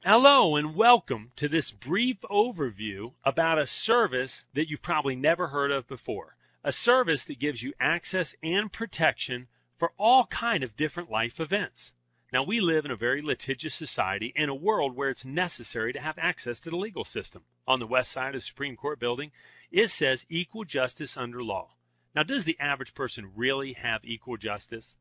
Hello and welcome to this brief overview about a service that you've probably never heard of before. A service that gives you access and protection for all kind of different life events. Now, we live in a very litigious society and a world where it's necessary to have access to the legal system. On the west side of the Supreme Court building, it says equal justice under law. Now, does the average person really have equal justice?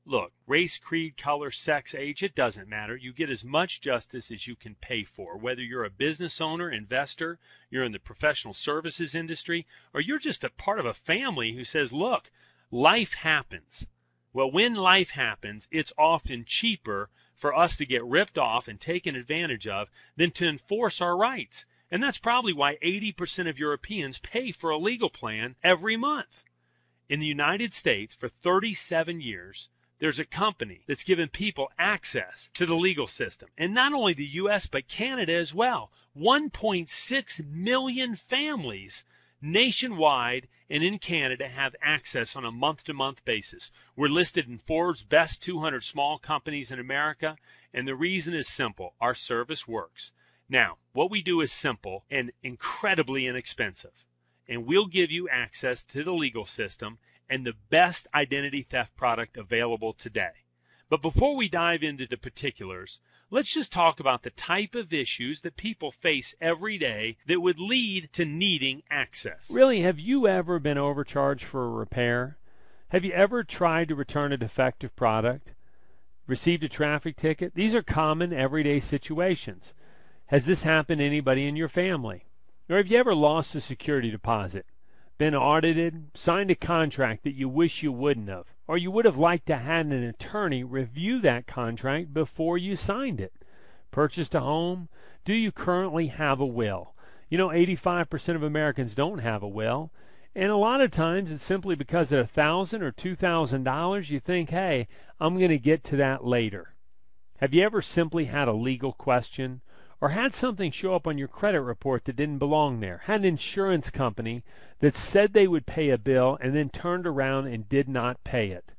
Look, race, creed, color, sex, age, it doesn't matter. You get as much justice as you can pay for. Whether you're a business owner, investor, you're in the professional services industry, or you're just a part of a family who says, look, life happens. Well, when life happens, it's often cheaper for us to get ripped off and taken advantage of than to enforce our rights. And that's probably why 80% of Europeans pay for a legal plan every month. In the United States, for 37 years, there's a company that's given people access to the legal system. And not only the U.S., but Canada as well. 1.6 million families nationwide and in Canada have access on a month-to-month basis. We're listed in Forbes' best 200 small companies in America, and the reason is simple. Our service works. Now, what we do is simple and incredibly inexpensive. And we'll give you access to the legal system and the best identity theft product available today. But before we dive into the particulars, let's just talk about the type of issues that people face every day that would lead to needing access. Really, have you ever been overcharged for a repair? Have you ever tried to return a defective product? Received a traffic ticket? These are common everyday situations. Has this happened to anybody in your family? Or have you ever lost a security deposit? Been audited, signed a contract that you wish you wouldn't have, or you would have liked to have an attorney review that contract before you signed it. Purchased a home? Do you currently have a will? 85% of Americans don't have a will, and a lot of times it's simply because at $1,000 or $2,000 you think, hey, I'm going to get to that later. Have you ever simply had a legal question? Or had something show up on your credit report that didn't belong there? Had an insurance company that said they would pay a bill and then turned around and did not pay it?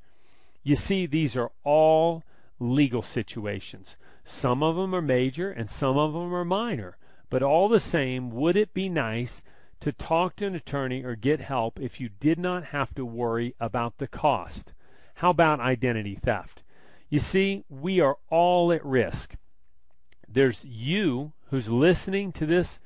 You see, these are all legal situations. Some of them are major and some of them are minor. But all the same, would it be nice to talk to an attorney or get help if you did not have to worry about the cost? How about identity theft? You see, we are all at risk. There's you who's listening to this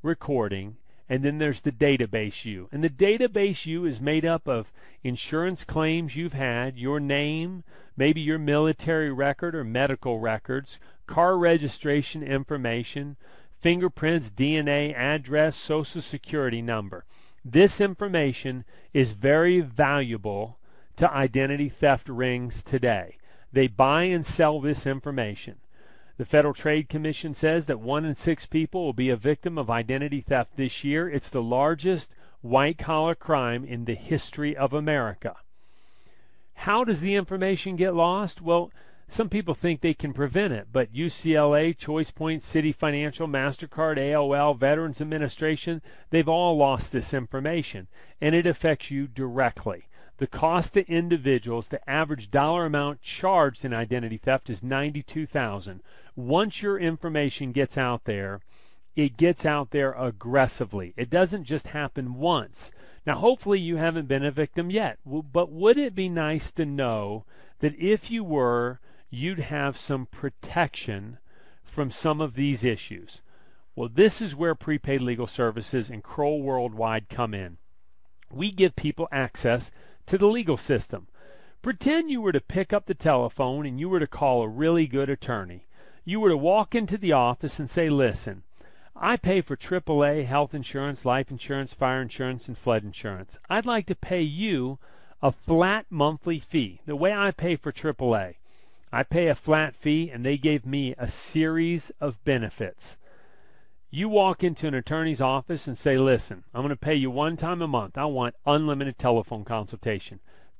recording, and then there's the database you. And the database you is made up of insurance claims you've had, your name, maybe your military record or medical records, car registration information, fingerprints, DNA, address, social security number. This information is very valuable to identity theft rings today. They buy and sell this information. The Federal Trade Commission says that 1 in 6 people will be a victim of identity theft this year. It's the largest white-collar crime in the history of America. How does the information get lost? Well, some people think they can prevent it, but UCLA, ChoicePoint, Citi Financial, MasterCard, AOL, Veterans Administration, they've all lost this information, and it affects you directly. The cost to individuals, the average dollar amount charged in identity theft is $92,000. Once your information gets out there, it gets out there aggressively. It doesn't just happen once. Now, hopefully you haven't been a victim yet, but would it be nice to know that if you were, you'd have some protection from some of these issues? Well, this is where Prepaid Legal Services and Kroll Worldwide come in. We give people access to the legal system. Pretend you were to pick up the telephone and you were to call a really good attorney. You were to walk into the office and say, listen, I pay for AAA health insurance, life insurance, fire insurance, and flood insurance. I'd like to pay you a flat monthly fee, the way I pay for AAA. I pay a flat fee and they gave me a series of benefits. You walk into an attorney's office and say, listen, I'm going to pay you one time a month. I want unlimited telephone consultation.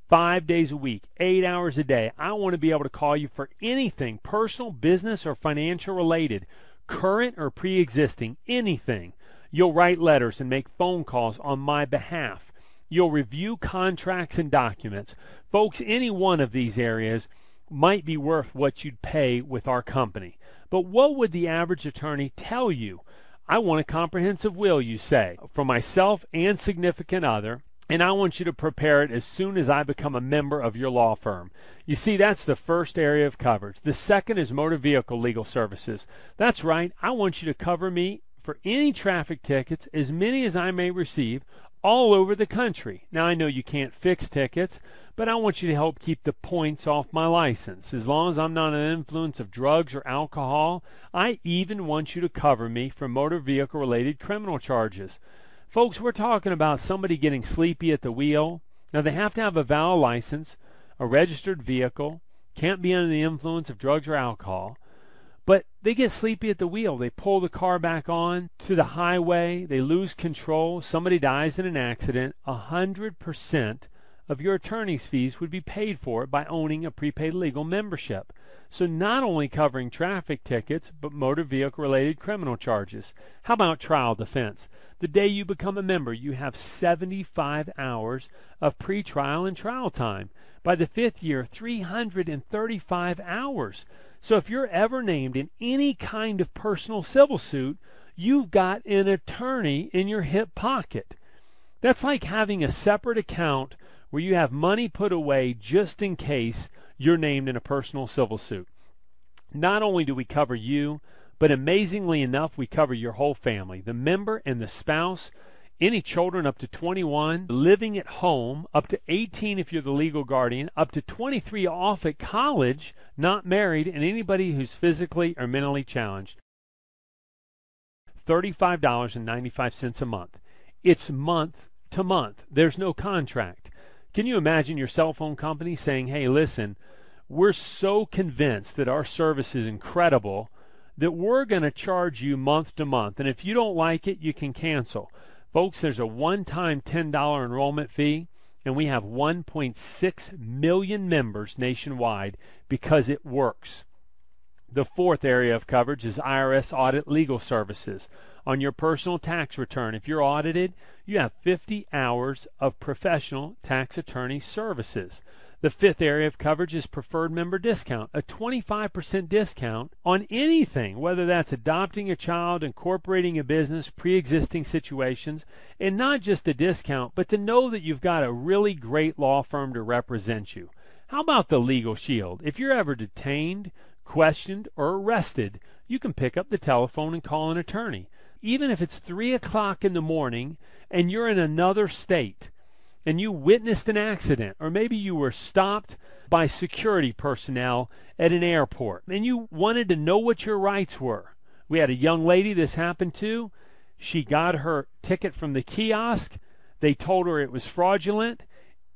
5 days a week, 8 hours a day. I want to be able to call you for anything, personal, business, or financial related, current or pre-existing, anything. You'll write letters and make phone calls on my behalf. You'll review contracts and documents. Folks, any one of these areas might be worth what you'd pay with our company. But what would the average attorney tell you? I want a comprehensive will, you say, for myself and significant other, and I want you to prepare it as soon as I become a member of your law firm. You see, that's the first area of coverage. The second is motor vehicle legal services. That's right, I want you to cover me for any traffic tickets, as many as I may receive, all over the country. Now, I know you can't fix tickets, but I want you to help keep the points off my license. As long as I'm not under the influence of drugs or alcohol, I even want you to cover me for motor vehicle-related criminal charges. Folks, we're talking about somebody getting sleepy at the wheel. Now, they have to have a valid license, a registered vehicle, can't be under the influence of drugs or alcohol. But they get sleepy at the wheel. They pull the car back on to the highway. They lose control. Somebody dies in an accident. 100% of your attorney's fees would be paid for by owning a prepaid legal membership. So not only covering traffic tickets, but motor vehicle-related criminal charges. How about trial defense? The day you become a member, you have 75 hours of pretrial and trial time. By the 5th year, 335 hours. So if you're ever named in any kind of personal civil suit, you've got an attorney in your hip pocket. That's like having a separate account where you have money put away just in case you're named in a personal civil suit. Not only do we cover you, but amazingly enough, we cover your whole family, the member and the spouse, any children up to 21, living at home, up to 18 if you're the legal guardian, up to 23 off at college, not married, and anybody who's physically or mentally challenged. $35.95 a month. It's month to month. There's no contract. Can you imagine your cell phone company saying, hey, listen, we're so convinced that our service is incredible that we're going to charge you month to month, and if you don't like it, you can cancel. Folks, there's a one-time $10 enrollment fee, and we have 1.6 million members nationwide because it works. The fourth area of coverage is IRS audit legal services. On your personal tax return, if you're audited, you have 50 hours of professional tax attorney services. The fifth area of coverage is preferred member discount, a 25% discount on anything, whether that's adopting a child, incorporating a business, pre-existing situations, and not just a discount, but to know that you've got a really great law firm to represent you. How about the Legal Shield? If you're ever detained, questioned, or arrested, you can pick up the telephone and call an attorney. Even if it's 3 o'clock in the morning and you're in another state, and you witnessed an accident, or maybe you were stopped by security personnel at an airport, and you wanted to know what your rights were. We had a young lady this happened to. She got her ticket from the kiosk. They told her it was fraudulent.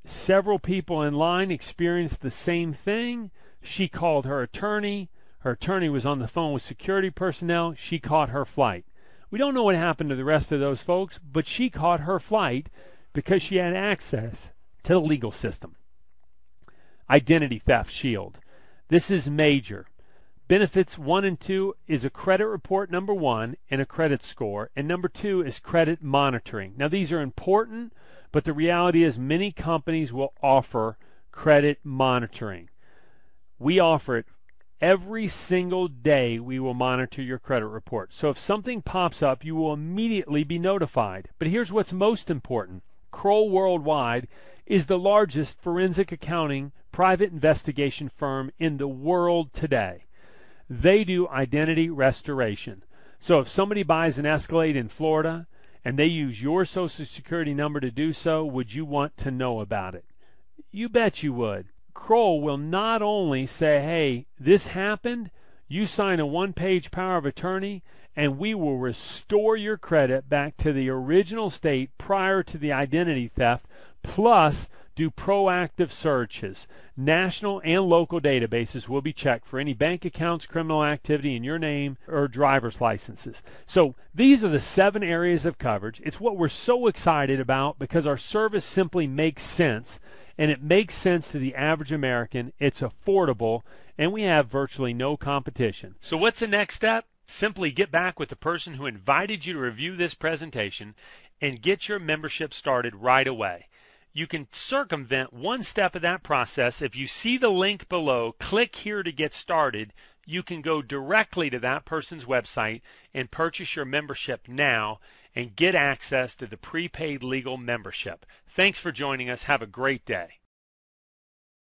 Several people in line experienced the same thing. She called her attorney. Her attorney was on the phone with security personnel. She caught her flight. We don't know what happened to the rest of those folks, but she caught her flight because she had access to the legal system. Identity theft shield. This is major. Benefits 1 and 2 is a credit report, number 1, and a credit score, and number 2 is credit monitoring. Now, these are important, but the reality is many companies will offer credit monitoring. We offer it every single day. We will monitor your credit report. So if something pops up, you will immediately be notified. But here's what's most important. Kroll Worldwide is the largest forensic accounting private investigation firm in the world today. They do identity restoration. So if somebody buys an Escalade in Florida and they use your Social Security number to do so, would you want to know about it? You bet you would. Kroll will not only say, hey, this happened, you sign a one-page power of attorney, and we will restore your credit back to the original state prior to the identity theft, plus do proactive searches. National and local databases will be checked for any bank accounts, criminal activity in your name, or driver's licenses. So these are the 7 areas of coverage. It's what we're so excited about because our service simply makes sense, and it makes sense to the average American. It's affordable, and we have virtually no competition. So what's the next step? Simply get back with the person who invited you to review this presentation and get your membership started right away. You can circumvent one step of that process. If you see the link below, click here to get started. You can go directly to that person's website and purchase your membership now and get access to the prepaid legal membership. Thanks for joining us. Have a great day.